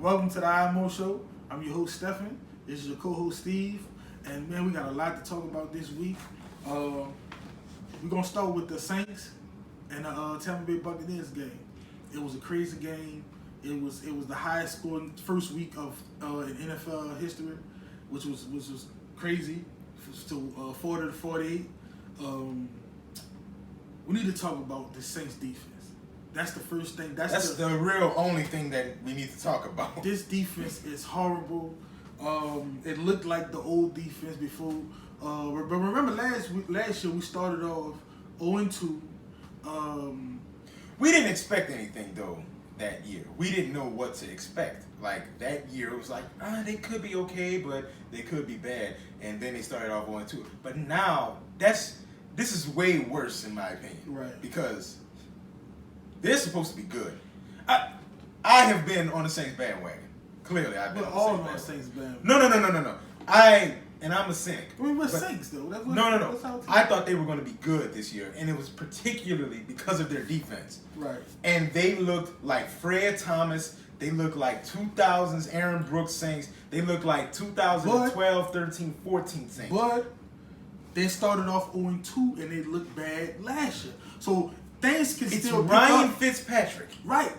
Welcome to the IMO Show. I'm your host, Stephen. This is your co-host, Steve. And man, we got a lot to talk about this week. We're going to start with the Saints and the Tampa Bay Buccaneers game. It was a crazy game. It was the highest scoring first week of in NFL history, which was crazy. To 40-48. We need to talk about the Saints defense. That's the first thing. That's the real only thing that we need to talk about. This defense is horrible. It looked like the old defense before. But remember last year we started off 0-2. We didn't expect anything though that year. We didn't know what to expect. Like that year, it was like, they could be okay, but they could be bad. And then they started off 0-2. But now this is way worse in my opinion. Right. Because they're supposed to be good. I have been on the Saints bandwagon. Clearly, I've been on the Saints bandwagon. No. I'm a cynic. We're Saints though. No. I thought they were going to be good this year, and it was particularly because of their defense. Right. And they looked like Fred Thomas. They looked like 2000s Aaron Brooks Saints. They looked like 2012, 13, 14 Saints. But they started off 0-2, and they looked bad last year. So things can still pick Ryan up. Fitzpatrick. Right,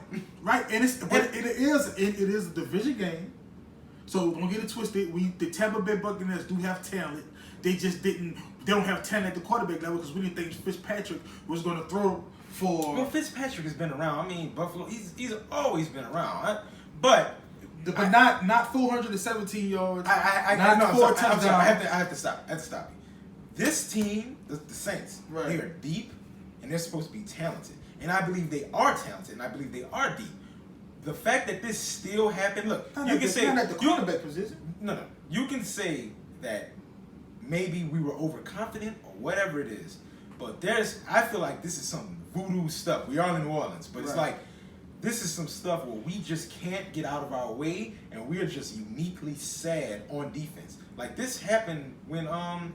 and it is a division game. So don't get it twisted. The Tampa Bay Buccaneers do have talent. They just didn't. They don't have talent at the quarterback level because we didn't think Fitzpatrick was going to throw for. Well, Fitzpatrick has been around. I mean, Buffalo. He's always been around. But not 417 yards. I'm sorry. I have to stop you. This team, the Saints, right. They are deep and they're supposed to be talented. And I believe they are talented, and I believe they are deep. The fact that this still happened, look, you can say... Not at the quarterback position. No. You can say that maybe we were overconfident or whatever it is, but I feel like this is some voodoo stuff. We are in New Orleans, but It's like, this is some stuff where we just can't get out of our way, and we're just uniquely sad on defense. Like, this happened when Robert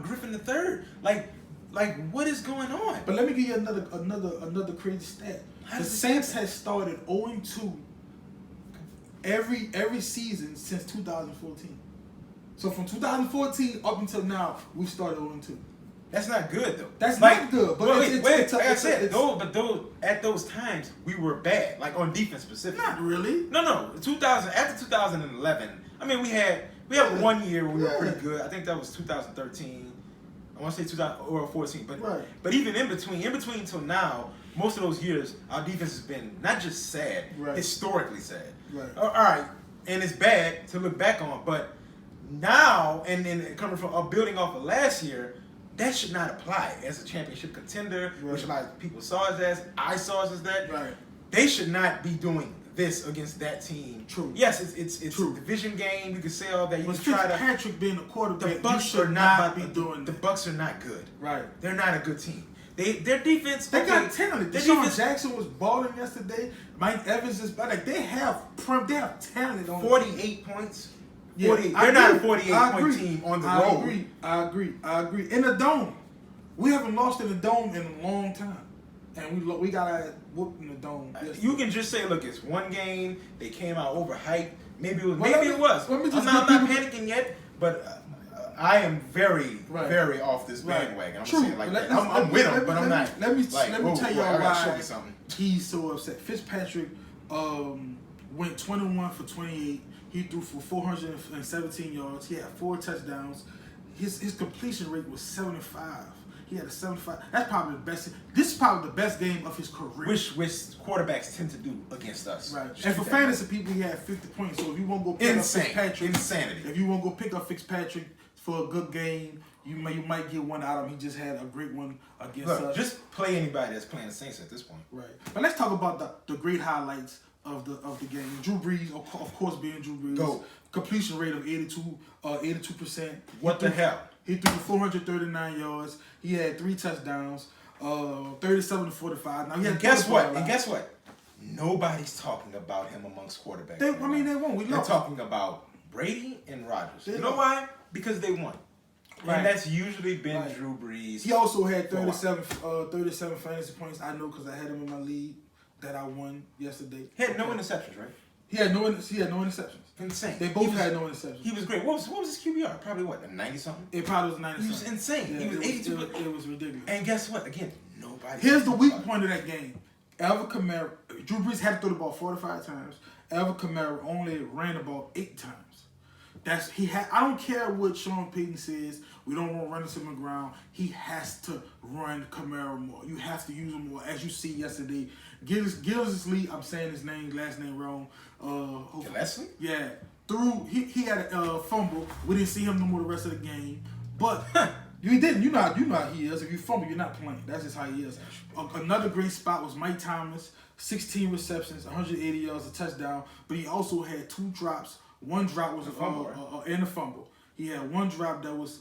Griffin III, like what is going on? But let me give you another crazy stat. The Saints has started 0-2 every season since 2014. So from 2014 up until now, we started 0-2. That's not good though. That's not good. But at those times we were bad, like on defense specifically. Not really. No. After 2011, I mean we had 1 year where we were pretty good. I think that was 2013. I want to say 2014, but even in between till now, most of those years, our defense has been not just sad, historically sad. Right. All right, and it's bad to look back on, but now, and then coming from building off of last year, that should not apply as a championship contender, which a lot of people saw us as. I saw us as that. Right. They should not be doing this against that team. True. Yes, it's a division game. You can say all that. You but can try to. Patrick being a quarterback, the Bucks you should not be doing the that. Bucks are not good. Right. They're not a good team. Their defense. They got talent. Deshaun Jackson was balling yesterday. Mike Evans is like they have talent on 48 points. Yeah, they're not a 48-point team on the road. I agree. In the dome, we haven't lost in the dome in a long time, and we got our whooped in the dome. You can just say, look, it's one game. They came out overhyped. Maybe it was. I'm not panicking yet, but I am very off this bandwagon. I'm saying like that. I'm with him, but I'm not. Let me tell y'all why something. He's so upset. Fitzpatrick went 21 for 28. He threw for 417 yards. He had 4 touchdowns. His completion rate was 75. He had a 75. That's probably the best. This is probably the best game of his career. Which quarterbacks tend to do against us. Right. And for fantasy people, he had 50 points. So if you want to go pick up Fitzpatrick, insanity. If you want to go pick up Fitzpatrick for a good game, you might get one out of him. He just had a great one against us. Just play anybody that's playing the Saints at this point. Right. But let's talk about the great highlights of the game. Drew Brees, of course, being Drew Brees. Go. Completion rate of 82%. What the hell? He threw 439 yards. He had 3 touchdowns. 37-45. Now, and guess what? Nobody's talking about him amongst quarterbacks. They won't. They're talking about Brady and Rodgers. You know why? Because they won. Right. And that's usually been Drew Brees. He also had 37 fantasy points. I know because I had him in my league that I won yesterday. He had no interceptions, right? He had no interceptions. Insane. They both had no interceptions. He was great. What was his QBR? Probably what, a 90 something? It probably was 90. He was insane. Yeah, he was 82. It was ridiculous. And guess what? Again, nobody. Here's the weak point of that game. Alvin Kamara, Drew Brees had to throw the ball 45 times. Alvin Kamara only ran the ball 8 times. I don't care what Sean Payton says. We don't want to run into him ground. He has to run Kamara more. You have to use him more. As you see yesterday, Gillislee, I'm saying his last name wrong. Leslie? Yeah. He had a fumble. We didn't see him no more the rest of the game. But you didn't. You know how he is. If you fumble, you're not playing. That's just how he is. Another great spot was Mike Thomas. 16 receptions, 180 yards, a touchdown. But he also had 2 drops. One drop was and a fumble. He had one drop that was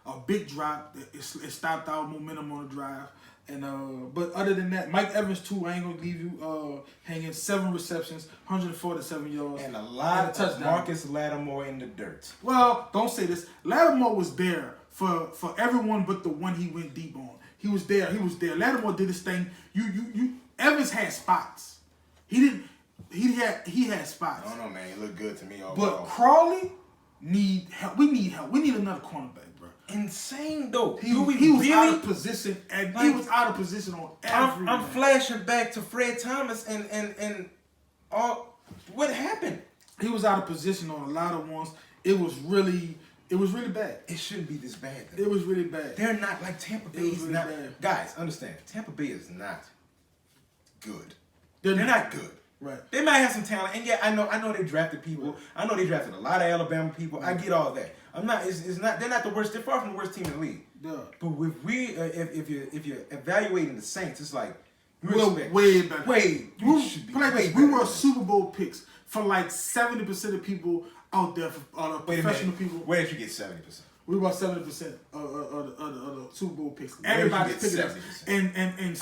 a big drop. It stopped our momentum on the drive. And but other than that, Mike Evans too. I ain't gonna leave you hanging. 7 receptions, 147 yards, and a lot and of Marcus Lattimore in the dirt. Well, don't say this. Lattimore was there for everyone but the one he went deep on. He was there. Lattimore did his thing. Evans had spots. He had spots. I don't know, man. He looked good to me overall. But Crawley need help. We need help. We need another cornerback, bro. Insane though. He was out of position, and he was out of position on every. I'm flashing back to Fred Thomas and all. What happened? He was out of position on a lot of ones. It was really bad. It shouldn't be this bad, though. It was really bad. They're not like Tampa Bay. Really not bad. Guys, understand. Tampa Bay is not good. They're not good. Right. They might have some talent, and yeah, I know they drafted people. Right. I know they drafted a lot of Alabama people. Right. I get all that. It's not. They're not the worst. They're far from the worst team in the league. Yeah. But if you're evaluating the Saints, it's like we're way better. We were better. Super Bowl picks for like 70% of people out there, professional people. Where did you get 70%? We were 70% of the Super Bowl picks. Everybody's picking us. And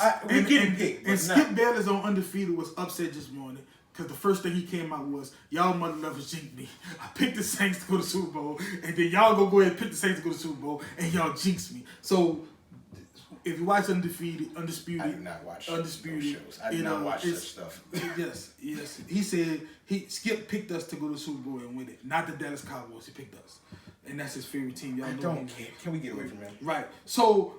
Skip Bayless on Undefeated was upset this morning because the first thing he came out was, y'all mother lovers jinxed me. I picked the Saints to go to the Super Bowl, and then y'all go ahead and pick the Saints to go to the Super Bowl, and y'all jinxed me. So if you watch Undisputed, I do not watch Undisputed shows. I do not watch such stuff. Yes. He said Skip picked us to go to the Super Bowl and win it, not the Dallas Cowboys. He picked us. And that's his favorite team. Y'all I know don't care. Can we get away from him? Right. So,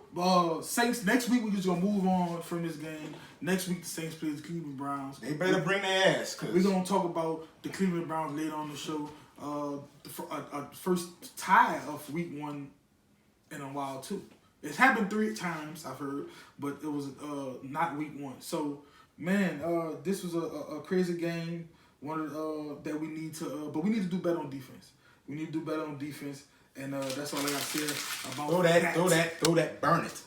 Saints, next week we're just going to move on from this game. Next week the Saints play the Cleveland Browns. They better bring their ass. We're going to talk about the Cleveland Browns later on the show. The first tie of week 1 in a while, too. It's happened 3 times, I've heard, but it was not week 1. So, man, this was a crazy game. One that we need to, but we need to do better on defense. We need to do better on defense, and that's all I got to say about throw that, burn it.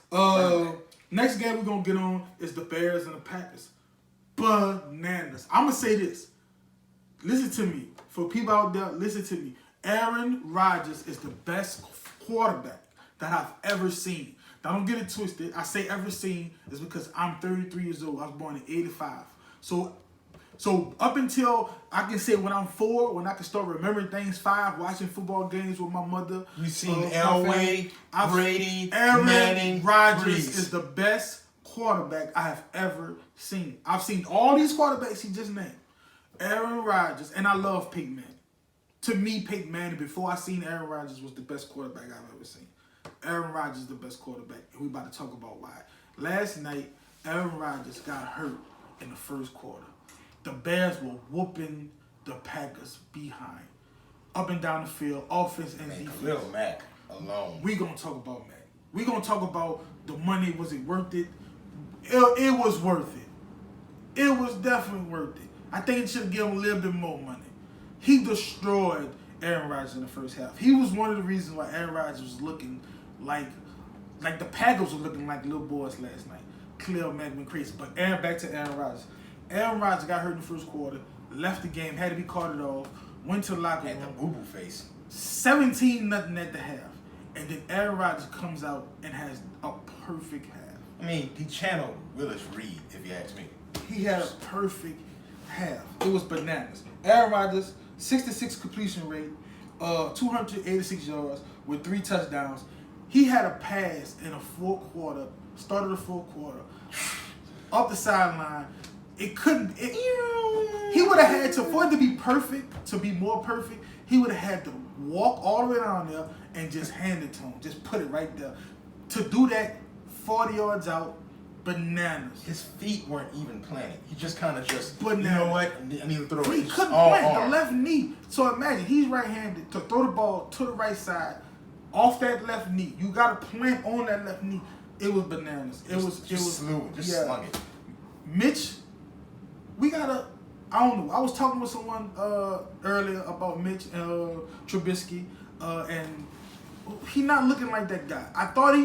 Next game we're going to get on is the Bears and the Packers. Bananas. I'm going to say this. Listen to me. For people out there, listen to me. Aaron Rodgers is the best quarterback that I've ever seen. Now, don't get it twisted. I say ever seen is because I'm 33 years old. I was born in 85. So up until I can say when I'm 4, when I can start remembering things, 5, watching football games with my mother. You've seen Elway, Brady, Aaron Manning, Rodgers is the best quarterback I have ever seen. I've seen all these quarterbacks he just named. Aaron Rodgers, and I love Peyton Manning. To me, Peyton Manning, before I seen Aaron Rodgers, was the best quarterback I've ever seen. Aaron Rodgers is the best quarterback, and we about to talk about why. Last night, Aaron Rodgers got hurt in the first quarter. The Bears were whooping the Packers behind. Up and down the field, offense and defense. Khalil Mack alone. We gonna talk about Mack. We gonna talk about the money. Was it worth it? It was worth it. It was definitely worth it. I think it should give him a little bit more money. He destroyed Aaron Rodgers in the first half. He was one of the reasons why Aaron Rodgers was looking like the Packers were looking like little boys last night. Khalil Mack went crazy. But back to Aaron Rodgers. Aaron Rodgers got hurt in the first quarter, left the game, had to be carted off, went to the locker room. Had the boo-boo face. 17-0 at the half. And then Aaron Rodgers comes out and has a perfect half. I mean, he channeled Willis Reed, if you ask me. He had a perfect half. It was bananas. Aaron Rodgers, 66 completion rate, 286 yards with 3 touchdowns. He had a pass in the fourth quarter, started the fourth quarter, up the sideline. It couldn't. He would have had to, for it to be perfect, to be more perfect, he would have had to walk all the way down there and just hand it to him. Just put it right there. To do that 40 yards out, bananas. His feet weren't even planted. He just kind of just, Bananas. you know what? I need to throw it. He Just couldn't all plant arm. the left knee. So imagine, he's right-handed. To throw the ball to the right side, off that left knee. You got to plant on that left knee. It was bananas. It was slung it. Mitch, we gotta. I don't know. I was talking with someone earlier about Mitch Trubisky, and he not looking like that guy. I thought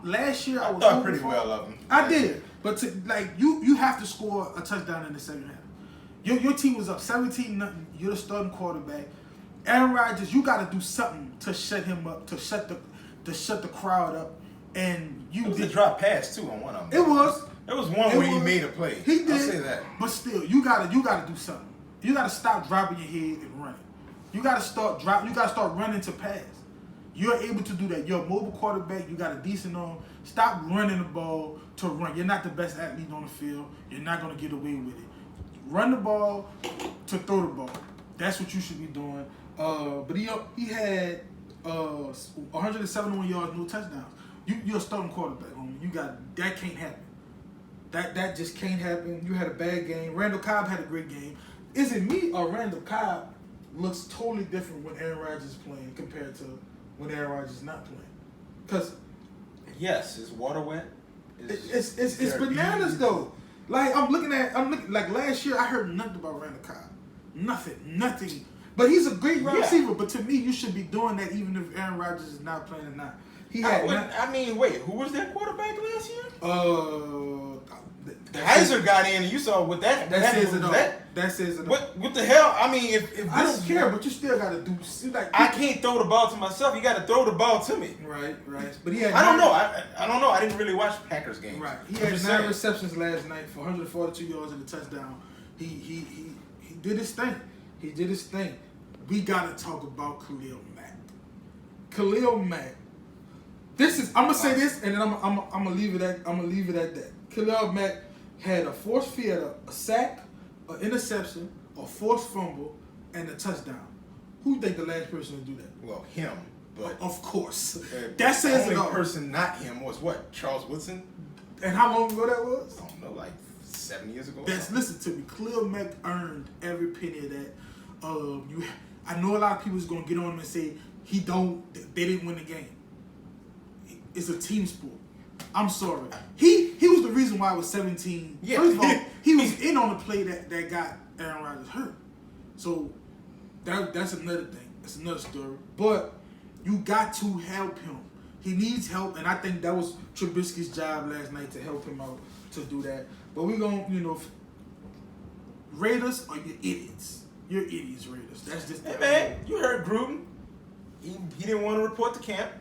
last year I was thought pretty well of him. I did, but you have to score a touchdown in the second half. Your team was up 17-0. You're the starting quarterback. Aaron Rodgers, you got to do something to shut him up, to shut the crowd up. And It was a drop pass too on one of them. It was. There was one where he made a play. He did. I'll say that. But still, you gotta do something. You gotta stop dropping your head and running. You gotta start running to pass. You're able to do that. You're a mobile quarterback. You got a decent arm. Stop running the ball to run. You're not the best athlete on the field. You're not gonna get away with it. Run the ball to throw the ball. That's what you should be doing. But he had 171 yards, no touchdowns. You're a starting quarterback, homie. That can't happen. That just can't happen. You had a bad game. Randall Cobb had a great game. Is it me or Randall Cobb looks totally different when Aaron Rodgers is playing compared to when Aaron Rodgers is not playing? Because yes, his water wet. It's bananas though. Like I'm looking like last year I heard nothing about Randall Cobb. Nothing. But he's a great wide receiver. But to me, you should be doing that even if Aaron Rodgers is not playing or not. Wait, who was their quarterback last year? Kaiser got in, and you saw what that says it all. That says it all. What the hell? I mean, if I don't care, but you still got to do like I can't throw the ball to myself. You got to throw the ball to me. Right. But he had. I don't know. I don't know. I didn't really watch Packers games. Right. He had 9 receptions last night for 142 yards and a touchdown. He did his thing. We got to talk about Khalil Mack. Khalil Mack. I'm gonna say this, and then I'm gonna leave it at that. Khalil Mack had a forced field, a sack, an interception, a forced fumble, and a touchdown. Who think the last person to do that? Well, him. But of course, that says it all. The only person not him was what? Charles Woodson. And how long ago that was? I don't know, like 7 years ago. Listen to me. Khalil Mack earned every penny of that. I know a lot of people is gonna get on him and say they didn't win the game. It's a team sport. I'm sorry. He was the reason why it was 17. Yeah. First of all, he was in on the play that got Aaron Rodgers hurt. So that's another thing. That's another story. But you got to help him. He needs help, and I think that was Trubisky's job last night to help him out to do that. But we're gonna, Raiders are your idiots. You're idiots, Raiders. That's just hey man, you heard Gruden. He didn't want to report to camp.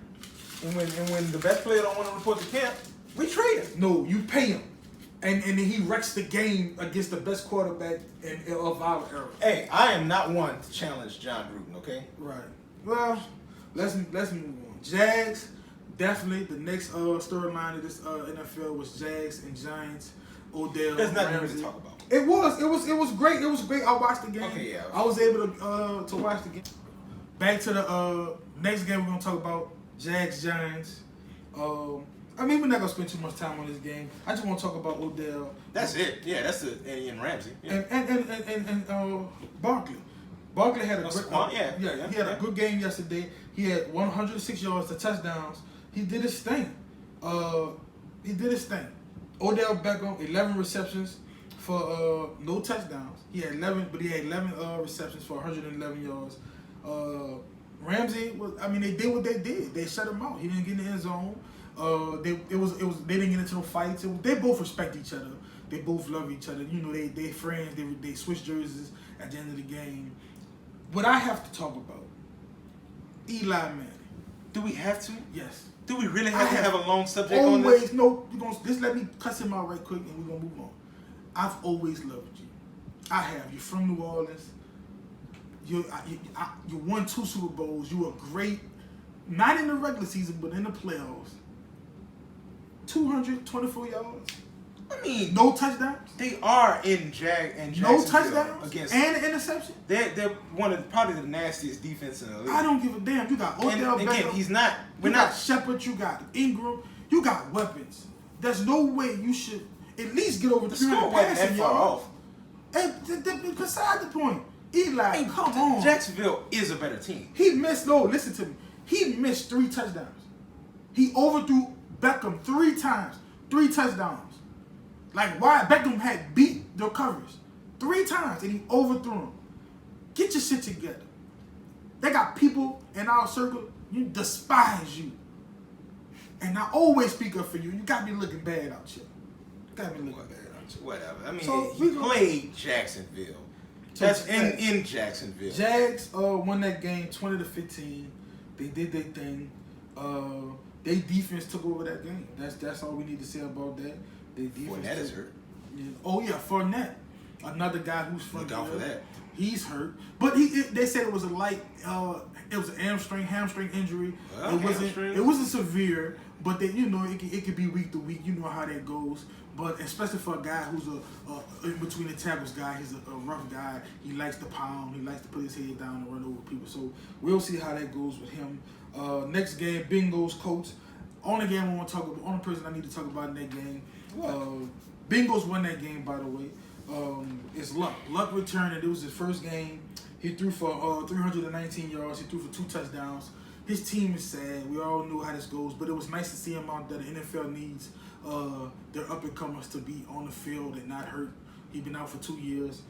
And when the best player don't want to report to camp, we trade him. No, you pay him. And then he wrecks the game against the best quarterback of our era. Hey, I am not one to challenge John Gruden, okay? Right. Well, let's move on. Jags, definitely the next storyline of this NFL was Jags and Giants. Odell. There's nothing really to talk about. It was great. It was great. I watched the game. Okay, yeah. I was able to watch the game. Back to the next game we're gonna talk about. Jags, Giants. We're not gonna spend too much time on this game. I just want to talk about Odell. That's it. Yeah, that's the Eddie and Ramsey. Yeah. And Barkley. Barkley had a great he had a good game yesterday. He had 106 yards to touchdowns. He did his thing. Odell Beckham, 11 receptions for no touchdowns. He had 11 receptions for 111 yards. Ramsey they did what they did. They shut him out. He didn't get in the end zone. They didn't get into no fights. They both respect each other. They both love each other. They friends. They switch jerseys at the end of the game. What I have to talk about, Eli Manning. Do we have to? Yes. Do we really have to have a long subject on this? Just let me cuss him out right quick and we're going to move on. I've always loved you. I have. You're from New Orleans. You won 2 Super Bowls. You were great, not in the regular season, but in the playoffs. 224 yards. I mean, No touchdowns. they are in No Jacksonville touchdowns against. and an interception. They're one of probably the nastiest defense in the league. I don't give a damn. You got Odell and again, Beckham. he's not. We're You not. got Shepard. You got Ingram. You got weapons. There's no way you should at least get over The 300 score wasn't passing that far yards. off. And beside the point, Eli, come on. Jacksonville is a better team. He missed. No, listen to me. He missed 3 touchdowns. He overthrew Beckham 3 times. 3 touchdowns. Like, why Beckham had beat the coverage 3 times and he overthrew him. Get your shit together. They got people in our circle, you despise you. And I always speak up for you. You got me looking bad out here. Got me looking bad out here. Whatever. I mean, So, he we go- played Jacksonville. So, That's Jags- in Jacksonville. Jags won that game 20-15. They did their thing. Their defense took over that game. That's all we need to say about that. Their defense. Fournette is hurt. Yeah. Oh yeah, Fournette, another guy who's from Look out for that. He's hurt, but they said it was a light. It was an hamstring injury. Well, hamstring. It wasn't severe, but it could be week to week. You know how that goes. But especially for a guy who's a in between the tackles guy, he's a rough guy. He likes to pound. He likes to put his head down and run over people. So we'll see how that goes with him. Next game, Bengals Colts. Only game I want to talk about. Only person I need to talk about in that game. Bengals won that game, by the way. It's Luck. Luck returned, and it was his first game. He threw for 319 yards. He threw for 2 touchdowns. His team is sad. We all knew how this goes, but it was nice to see him out there. The NFL needs their up-and-comers to be on the field and not hurt. He's been out for 2 years.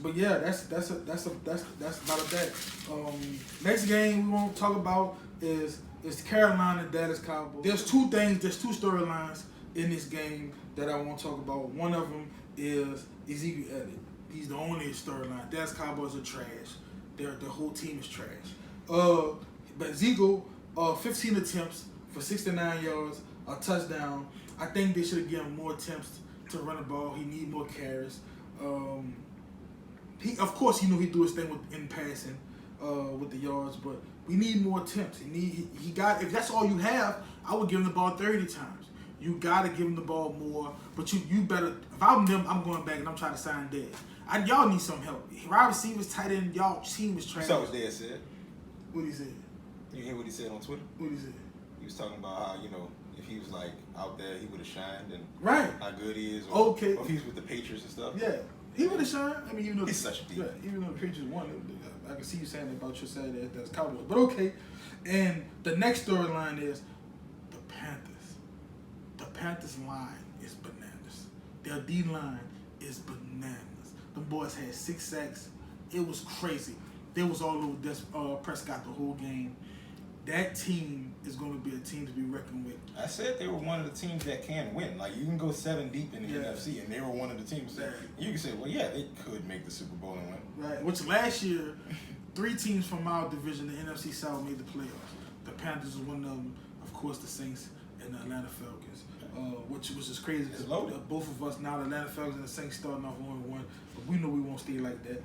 But yeah, that's about that. Next game we want to talk about is Carolina Dallas Cowboys. There's 2 storylines in this game that I want to talk about. One of them is Ezekiel Elliott. He's the only storyline. Dallas Cowboys are trash. The whole team is trash. But Ezekiel, 15 attempts for 69 yards, a touchdown. I think they should have given him more attempts to run the ball. He need more carries. Of course, he knew he do his thing in passing with the yards, but we need more attempts. He got. If that's all you have, I would give him the ball 30 times. You got to give him the ball more, but you better. If I'm them, I'm going back and I'm trying to sign Dez. Y'all need some help. Wide receivers, tight end, y'all team is trash. So what Dez said. What he said? You hear what he said on Twitter? What he said? He was talking about how, if he was like out there, he would have shined and Right. how good he is. Or Okay. if he was with the Patriots and stuff. Yeah, he would have shined. I mean, He's such a deep. Yeah, even though the Patriots won, I can see you saying about your side that that's Cowboys. But okay. And the next storyline is the Panthers. The Panthers line is bananas. Their D line is bananas. The boys had 6 sacks. It was crazy. They was all over Prescott the whole game. That team is going to be a team to be reckoned with. I said they were one of the teams that can win. Like, you can go 7 deep in the NFC, and they were one of the teams that you can say, well, yeah, they could make the Super Bowl and win. Right. Which last year, 3 teams from our division, the NFC South, made the playoffs. The Panthers was one of them. Of course, the Saints and the Atlanta Falcons. Which is crazy because both of us now, the Atlanta Falcons and the Saints, starting off 1-1. But we know we won't stay like that.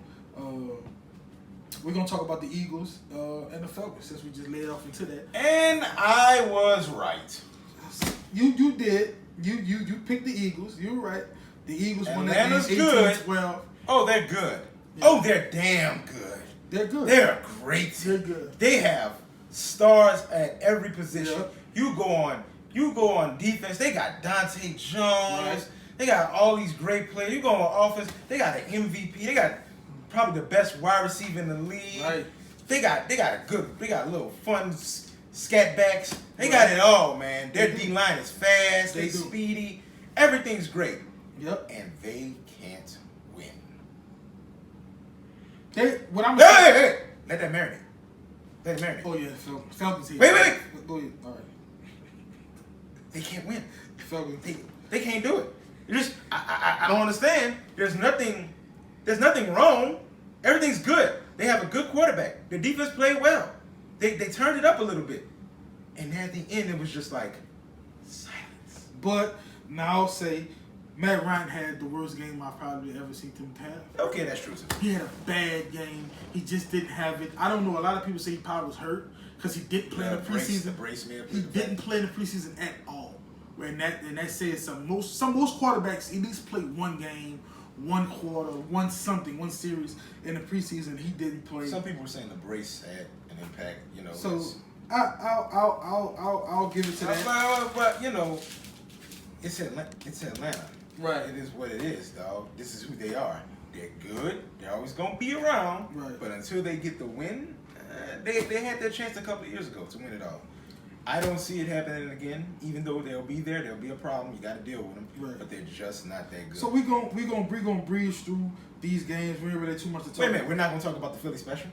We're going to talk about the Eagles and the Falcons since we just laid off into that. And I was right. You did. You picked the Eagles. You were right. The Eagles won that Atlanta's game good. 18-12. Oh, they're good. Yeah. Oh, they're damn good. They're good. They're a great team. They're good. They have stars at every position. Yeah. You go on defense. They got Dante Jones. Right. They got all these great players. You go on offense. They got an MVP. They got probably the best wide receiver in the league. Right. They got a little fun scat backs. They got it all, man. Their D line is fast. They speedy. Everything's great. Yep. And they can't win. Hey! Let that marinate. Let it marinate. Oh yeah, Falcons here. Wait. Go ahead. All right. They can't win. Falcons. They can't do it. You just I don't understand. There's nothing wrong. Everything's good. They have a good quarterback. Their defense played well. They turned it up a little bit. And then at the end it was just like silence. But now I'll say Matt Ryan had the worst game I've probably ever seen him have. Okay, that's true too. He had a bad game. He just didn't have it. I don't know. A lot of people say he probably was hurt because he didn't play in the preseason. Brace me up. He didn't play in the preseason at all. And that says something. Most quarterbacks at least play one game, one quarter, one series in the preseason. He didn't play. Some people were saying the brace had an impact. So I'll give it to that. But it's Atlanta. Right. It is what it is, dog. This is who they are. They're good. They're always gonna be around. Right. But until they get the win, they had their chance a couple of years ago to win it all. I don't see it happening again. Even though they'll be there, there'll be a problem. You got to deal with them. Right. But they're just not that good. So we gonna breeze through these games. We ain't really too much to talk. Wait a minute. We're not gonna talk about the Philly special.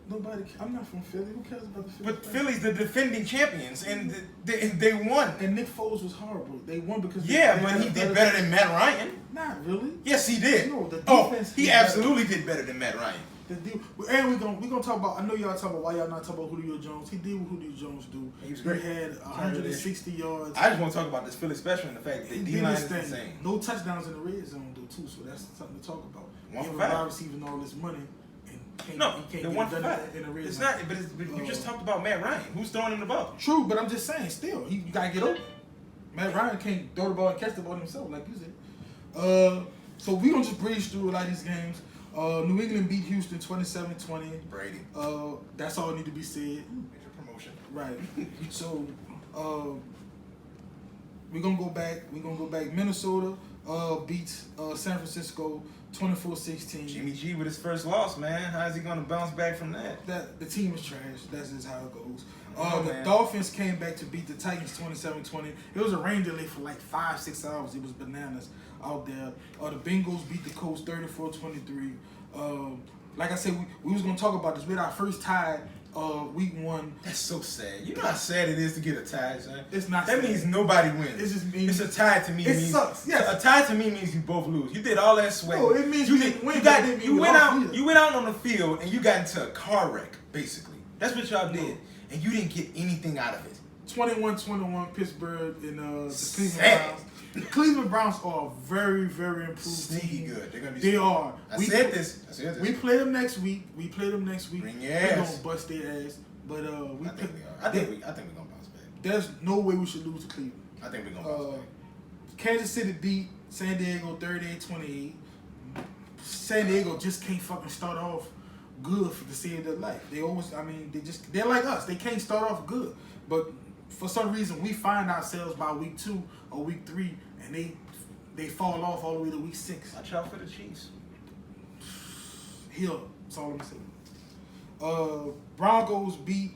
Nobody. I'm not from Philly. Who cares about the Philly? But Philly's the defending champions, and they won. And Nick Foles was horrible. They won because But he did better than Matt Ryan. Not really. Yes, he did. No, the defense. He absolutely did better than Matt Ryan. And we gonna talk about. I know y'all talking about why y'all not talking about Julio Jones. He did what Julio Jones do. He was great. He had 160 yards. I just want to talk about this Philly special and the fact that He the did D-line his is thing. insane. No touchdowns in the red zone though too. So that's something to talk about. One Give for a five. wide receiver all this money and he No, can't the get one it for done five. in the red It's zone. not. But you just talked about Matt Ryan. Who's throwing him the ball? True, but I'm just saying. Still, you gotta get open. Matt Ryan can't throw the ball and catch the ball himself, like you said. So we gonna just breeze through a lot of these games. New England beat Houston 27-20. Brady. That's all need to be said. Major promotion. Right. So we're gonna go back. Minnesota beats San Francisco 24-16. Jimmy G with his first loss, man. How is he gonna bounce back from that? That the team is trash. That's just how it goes. The Man. Dolphins came back to beat the Titans 27-20. It was a rain delay for like 5-6 hours. It was bananas out there. The Bengals beat the Colts 34-23. Like I said, we was gonna talk about this. We had our first tie week 1. That's so sad. You know how sad it is to get a tie, son? It's not That sad. means nobody wins. It just means it's a tie to me. it means, sucks. Yes. A tie to me means you both lose. You did all that sweat. No, it means you didn't win, but it didn't mean You you went lost out. either. You went out on the field and you got into a car wreck, basically. That's what y'all did, No. and you didn't get anything out of it. 21-21 Pittsburgh and the Cleveland Sad. Browns. The Cleveland Browns are a very, very improved Sneaky team. good. They're gonna be. They sneaky. are. I said this. We play them next week. Bring your We're ass. gonna bust their ass. But I think we are. I think we're gonna bounce back. There's no way we should lose to Cleveland. I think we're gonna bounce back. Kansas City beat San Diego 38-28. San Diego just can't fucking start off good for the save their life. They always, they're like us. They can't start off good. But for some reason, we find ourselves by week 2 or week 3, and they fall off all the way to week 6. Watch out for the Chiefs. Heal. That's all I'm saying. Broncos beat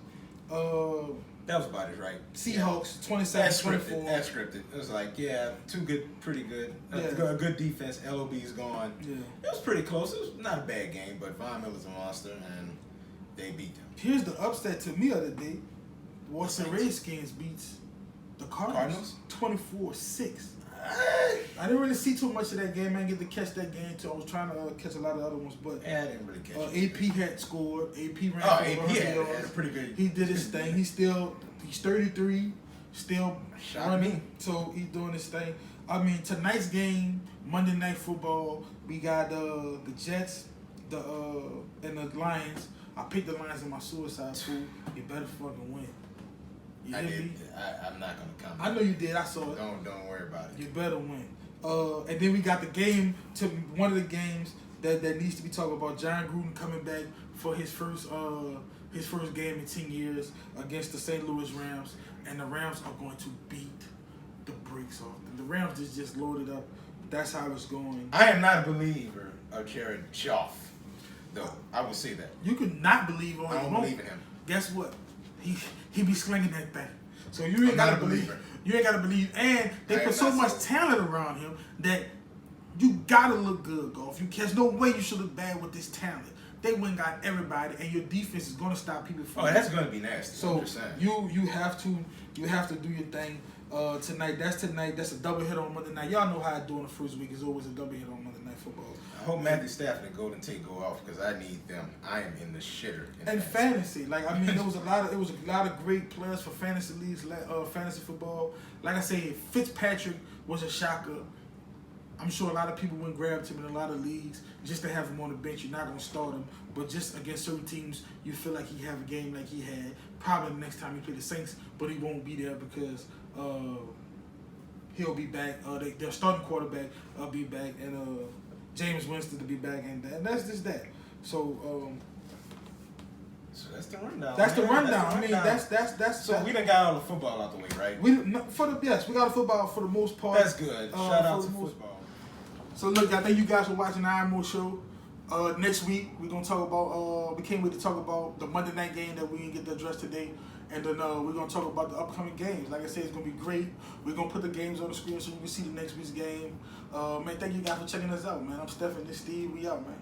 That was about it, right? Seahawks That's 27-24. That's scripted. It was like, yeah, too good, pretty good. A good defense. LOB's gone. Yeah. It was pretty close. It was not a bad game, but Von Miller's a monster, and they beat them. Here's the upset to me of the day. Washington Redskins beats the Cardinals 24-6. I didn't really see too much of that game. I didn't get to catch that game too. I was trying to catch a lot of other ones, but Yeah, I didn't really catch it. AP had scored. AP ran Oh, for AP 100 had yards. a pretty good. He did his thing. He's 33, still Shocked running. me. So he's doing his thing. Tonight's game, Monday Night Football, we got the Jets, and the Lions. I picked the Lions in my suicide pool. You better fucking win. You I hear did. me? I'm not gonna comment. I know you did. I saw it. Don't worry about it. You better win. And then we got the game to one of the games that needs to be talked about. John Gruden coming back for his first game in 10 years against the St. Louis Rams, and the Rams are going to beat the brakes off them. The Rams is just loaded up. That's how it's going. I am not a believer of Jared Goff, though. I will say that. You could not believe on I him. don't believe in him. Guess what? He be slinging that thing. So you ain't I'm gotta not a believe. believer. You ain't gotta believe. And they I put am so not much so. talent around him that you gotta look good, Golf. There's no way you should look bad with this talent. They went and got everybody, and your defense is gonna stop people from. Oh, that's gonna be nasty. So I'm just saying. you have to do your thing tonight. That's tonight. That's a double hit on Monday night. Y'all know how I do in the first week. It's always a double hit on Monday Night Football. I hope Matthew Stafford and Golden Tate go off because I need them. I am in the shitter. And fantasy, there was a lot of great players for fantasy leagues, fantasy football. Like I say, Fitzpatrick was a shocker. I'm sure a lot of people wouldn't grab him in a lot of leagues just to have him on the bench. You're not gonna start him, but just against certain teams, you feel like he have a game like he had. Probably the next time he play the Saints, but he won't be there because he'll be back. Their starting quarterback be back, and James Winston to be back, and that's just that. So. So that's the rundown. That's the rundown. I mean, that's. So we done got all the football out the way, right? We we got the football for the most part. That's good. Shout out to football. So look, I think you guys are watching the IMO show. Next week we're gonna talk about. We can't wait to talk about the Monday night game that we didn't get to address today, and then we're gonna talk about the upcoming games. Like I said, it's gonna be great. We're gonna put the games on the screen so you can see the next week's game. Man, thank you guys for checking us out, man. I'm Stephen, this Steve. We out, man.